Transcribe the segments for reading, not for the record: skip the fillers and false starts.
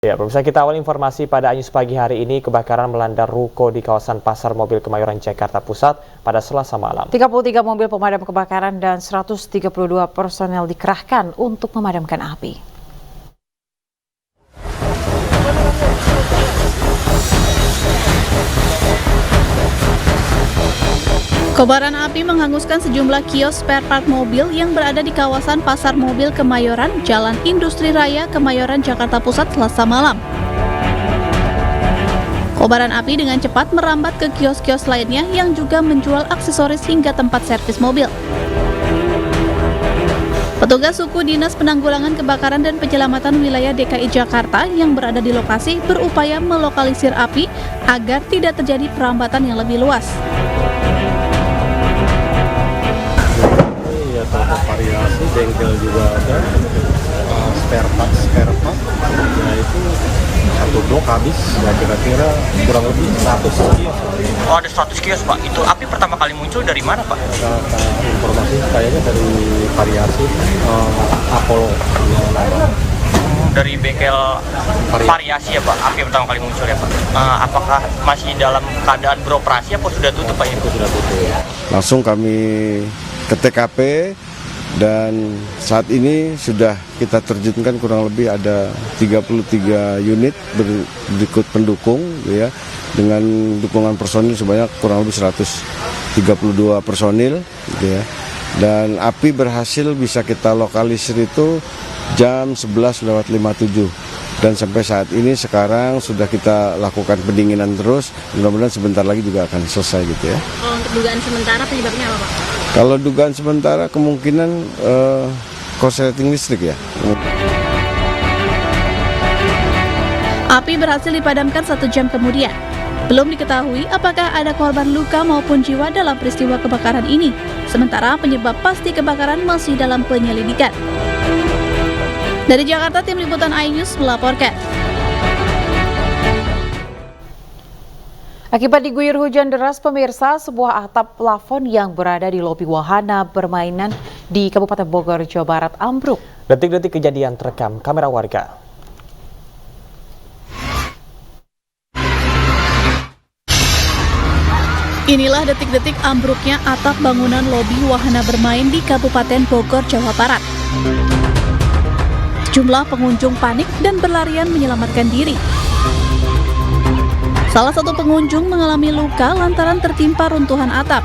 Ya, pemirsa, kita awal informasi pada Anyus pagi hari ini, kebakaran melanda ruko di kawasan Pasar Mobil Kemayoran, Jakarta Pusat pada Selasa malam. 33 mobil pemadam kebakaran dan 132 personel dikerahkan untuk memadamkan api. Kobaran api menghanguskan sejumlah kios spare part mobil yang berada di kawasan Pasar Mobil Kemayoran, Jalan Industri Raya, Kemayoran, Jakarta Pusat, Selasa malam. Kobaran api dengan cepat merambat ke kios-kios lainnya yang juga menjual aksesoris hingga tempat servis mobil. Petugas suku Dinas Penanggulangan Kebakaran dan Penyelamatan Wilayah DKI Jakarta yang berada di lokasi berupaya melokalisir api agar tidak terjadi perambatan yang lebih luas. Toko variasi, bengkel juga ada, spare part, ya itu satu blok habis, ya kira-kira kurang lebih 100 kios. Oh, ada 100 kios, Pak. Itu api pertama kali muncul dari mana, Pak? Informasi kayaknya dari variasi, Apollo. Dari bengkel variasi ya, Pak, api pertama kali muncul ya, Pak. Apakah masih dalam keadaan beroperasi atau sudah tutup, Pak? Itu sudah tutup. Langsung kami ke TKP dan saat ini sudah kita terjunkan kurang lebih ada 33 unit berikut pendukung ya, dengan dukungan personil sebanyak kurang lebih 132 personil gitu ya. Dan api berhasil bisa kita lokalisir itu jam 11:57 dan sampai saat ini sekarang sudah kita lakukan pendinginan terus, mudah-mudahan sebentar lagi juga akan selesai gitu ya. Kalau untuk dugaan sementara penyebabnya apa, Pak? Kalau dugaan sementara kemungkinan korsleting listrik ya. Api berhasil dipadamkan 1 jam kemudian. Belum diketahui apakah ada korban luka maupun jiwa dalam peristiwa kebakaran ini. Sementara penyebab pasti kebakaran masih dalam penyelidikan. Dari Jakarta, Tim Liputan iNews melaporkan. Akibat diguyur hujan deras, pemirsa, sebuah atap plafon yang berada di lobi wahana permainan di Kabupaten Bogor, Jawa Barat ambruk. Detik-detik kejadian terekam kamera warga. Inilah detik-detik ambruknya atap bangunan lobi wahana bermain di Kabupaten Bogor, Jawa Barat. Sejumlah pengunjung panik dan berlarian menyelamatkan diri. Salah satu pengunjung mengalami luka lantaran tertimpa runtuhan atap.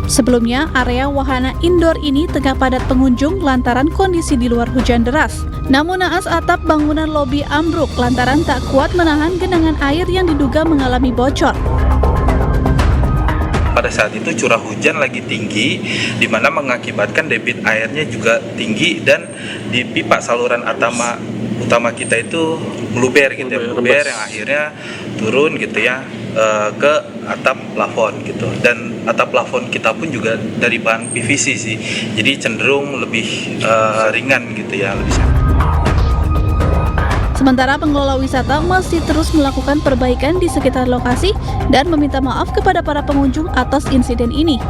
Sebelumnya, area wahana indoor ini tengah padat pengunjung lantaran kondisi di luar hujan deras. Namun naas atap bangunan lobi ambruk lantaran tak kuat menahan genangan air yang diduga mengalami bocor. Pada saat itu curah hujan lagi tinggi, di mana mengakibatkan debit airnya juga tinggi dan di pipa saluran utama kita itu meluber gitu ya, meluber yang akhirnya turun gitu ya ke atap plafon gitu. Dan atap plafon kita pun juga dari bahan PVC sih, jadi cenderung lebih ringan gitu ya, lebih sehat. Sementara pengelola wisata masih terus melakukan perbaikan di sekitar lokasi dan meminta maaf kepada para pengunjung atas insiden ini.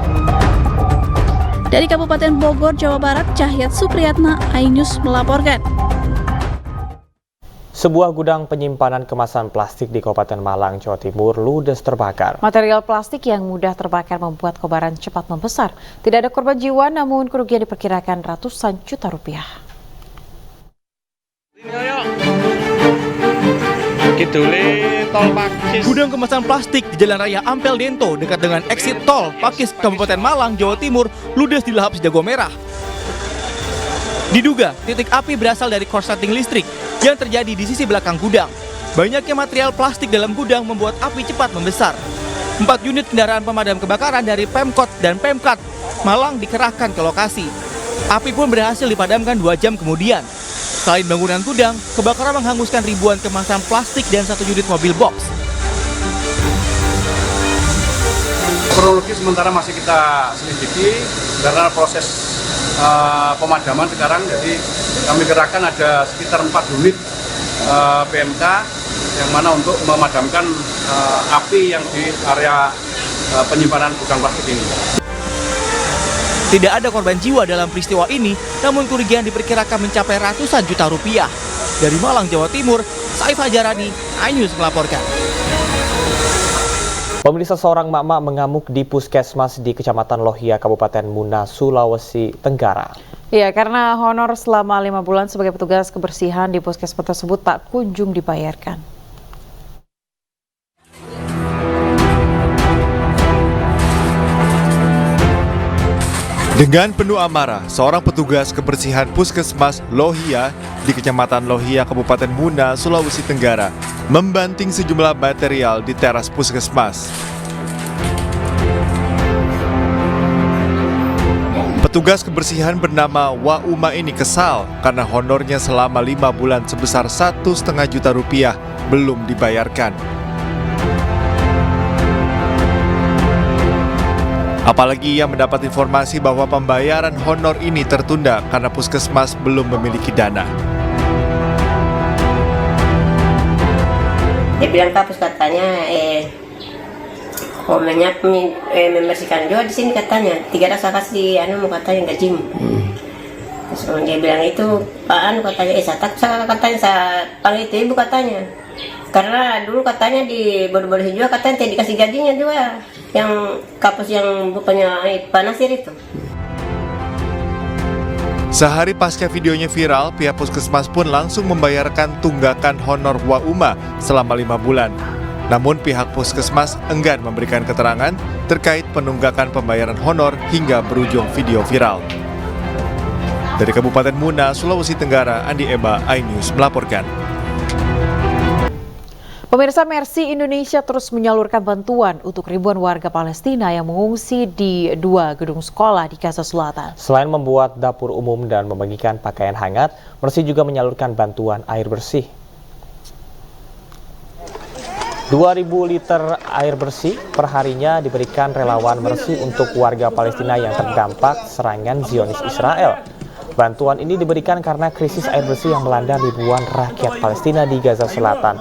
Dari Kabupaten Bogor, Jawa Barat, Cahyat Supriyatna, iNews melaporkan. Sebuah gudang penyimpanan kemasan plastik di Kabupaten Malang, Jawa Timur ludes terbakar. Material plastik yang mudah terbakar membuat kobaran cepat membesar. Tidak ada korban jiwa, namun kerugian diperkirakan ratusan juta rupiah. Gudang kemasan plastik di Jalan Raya Ampel Dento dekat dengan exit tol Pakis, Kabupaten Malang, Jawa Timur ludes dilahap sejago merah. Diduga titik api berasal dari korsleting listrik yang terjadi di sisi belakang gudang. Banyaknya material plastik dalam gudang membuat api cepat membesar. 4 unit kendaraan pemadam kebakaran dari Pemkot dan Pemkat Malang dikerahkan ke lokasi. Api pun berhasil dipadamkan 2 jam kemudian. Selain bangunan gudang, kebakaran menghanguskan ribuan kemasan plastik dan 1 unit mobil box. Kronologi sementara masih kita selidiki karena proses pemadaman sekarang, jadi kami kerahkan ada sekitar 4 unit PMK yang mana untuk memadamkan api yang di area penyimpanan gudang plastik ini. Tidak ada korban jiwa dalam peristiwa ini, namun kerugian diperkirakan mencapai ratusan juta rupiah. Dari Malang, Jawa Timur, Saif Hajarani, iNews melaporkan. Pemirsa, seorang emak-emak mengamuk di puskesmas di Kecamatan Lohia, Kabupaten Muna, Sulawesi Tenggara. Ya, karena honor selama 5 bulan sebagai petugas kebersihan di puskesmas tersebut tak kunjung dibayarkan. Dengan penuh amarah, seorang petugas kebersihan puskesmas Lohia di Kecamatan Lohia, Kabupaten Muna, Sulawesi Tenggara membanting sejumlah material di teras puskesmas. Petugas kebersihan bernama Wauma ini kesal karena honornya selama 5 bulan sebesar 1,5 juta rupiah belum dibayarkan. Apalagi ia mendapat informasi bahwa pembayaran honor ini tertunda karena puskesmas belum memiliki dana. Dia bilang kapus katanya komennya membersihkan juga di sini katanya 300 kasih mau katanya gajimu. Terus dia bilang itu Pak katanya katanya saya panggil itu ibu katanya. Karena dulu katanya di bodoh-bodoh juga katanya tidak dikasih gajinya juga yang kapus yang bukannya Pak Nasir itu. Sehari pasca videonya viral, pihak puskesmas pun langsung membayarkan tunggakan honor Wauma selama 5 bulan. Namun pihak puskesmas enggan memberikan keterangan terkait penunggakan pembayaran honor hingga berujung video viral. Dari Kabupaten Muna, Sulawesi Tenggara, Andi Eba, iNews melaporkan. Pemirsa, Mercy Indonesia terus menyalurkan bantuan untuk ribuan warga Palestina yang mengungsi di 2 gedung sekolah di Gaza Selatan. Selain membuat dapur umum dan membagikan pakaian hangat, Mercy juga menyalurkan bantuan air bersih. 2.000 liter air bersih perharinya diberikan relawan Mercy untuk warga Palestina yang terdampak serangan Zionis Israel. Bantuan ini diberikan karena krisis air bersih yang melanda ribuan rakyat Palestina di Gaza Selatan.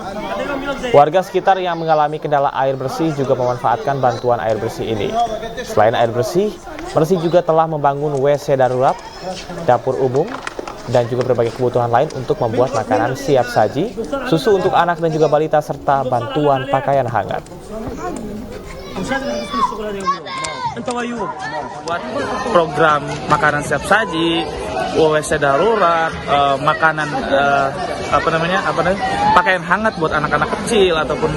Warga sekitar yang mengalami kendala air bersih juga memanfaatkan bantuan air bersih ini. Selain air bersih, Mercy juga telah membangun WC darurat, dapur umum, dan juga berbagai kebutuhan lain untuk membuat makanan siap saji, susu untuk anak dan juga balita, serta bantuan pakaian hangat. Buat program makanan siap saji, WC darurat, makanan pakaian hangat buat anak-anak kecil ataupun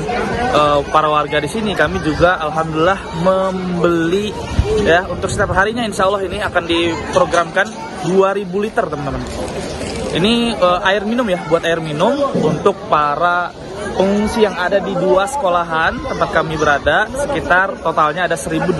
para warga di sini. Kami juga alhamdulillah membeli ya untuk setiap harinya, insya Allah ini akan diprogramkan 2.000 liter teman-teman. Ini air minum ya, buat air minum untuk para pengungsi yang ada di 2 sekolahan tempat kami berada. Sekitar totalnya ada 1.800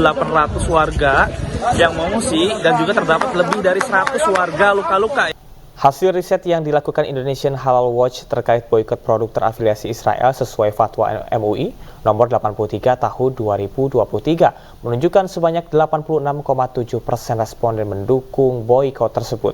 warga yang mengungsi dan juga terdapat lebih dari 100 warga luka-luka. Hasil riset yang dilakukan Indonesian Halal Watch terkait boikot produk terafiliasi Israel sesuai fatwa MUI nomor 83 tahun 2023 menunjukkan sebanyak 86,7% responden mendukung boikot tersebut.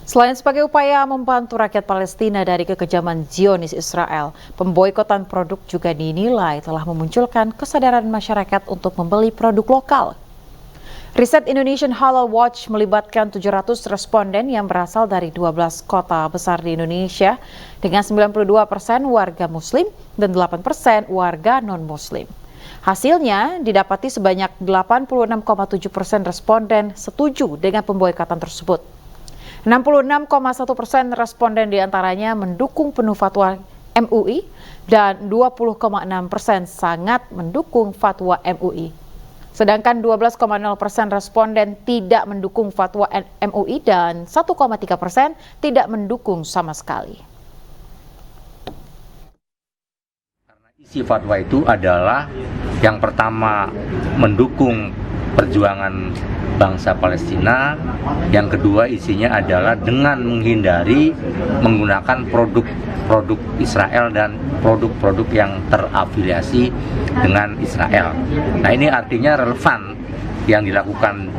Selain sebagai upaya membantu rakyat Palestina dari kekejaman Zionis Israel, pemboikotan produk juga dinilai telah memunculkan kesadaran masyarakat untuk membeli produk lokal. Riset Indonesian Halal Watch melibatkan 700 responden yang berasal dari 12 kota besar di Indonesia dengan 92% warga Muslim dan 8% warga non-Muslim. Hasilnya didapati sebanyak 86,7% responden setuju dengan pemboikotan tersebut. 66,1% responden diantaranya mendukung penuh fatwa MUI dan 20,6% sangat mendukung fatwa MUI. Sedangkan 12,0% responden tidak mendukung fatwa MUI dan 1,3% tidak mendukung sama sekali. Karena isi fatwa itu adalah yang pertama mendukung perjuangan bangsa Palestina, yang kedua isinya adalah dengan menghindari menggunakan produk Israel dan produk-produk yang terafiliasi dengan Israel. Nah, ini artinya relevan yang dilakukan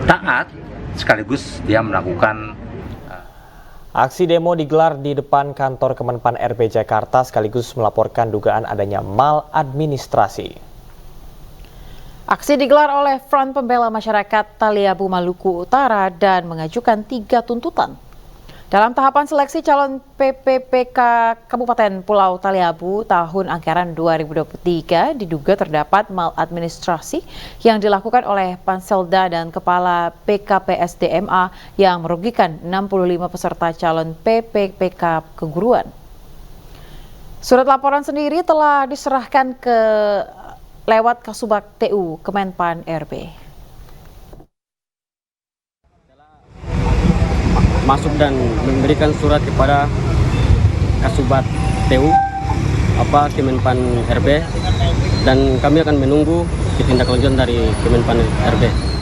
taat sekaligus dia melakukan Aksi demo digelar di depan kantor Kemenpan RB Jakarta sekaligus melaporkan dugaan adanya maladministrasi. Aksi digelar oleh Front Pembela Masyarakat Taliabu Maluku Utara dan mengajukan 3 tuntutan. Dalam tahapan seleksi calon PPPK Kabupaten Pulau Taliabu tahun anggaran 2023 diduga terdapat maladministrasi yang dilakukan oleh Panselda dan Kepala PKPSDMA yang merugikan 65 peserta calon PPPK keguruan. Surat laporan sendiri telah diserahkan lewat Kasubag TU Kemenpan RB. Masuk dan memberikan surat kepada Kasubag TU Kemenpan RB, dan kami akan menunggu ditindaklanjuti dari Kemenpan RB.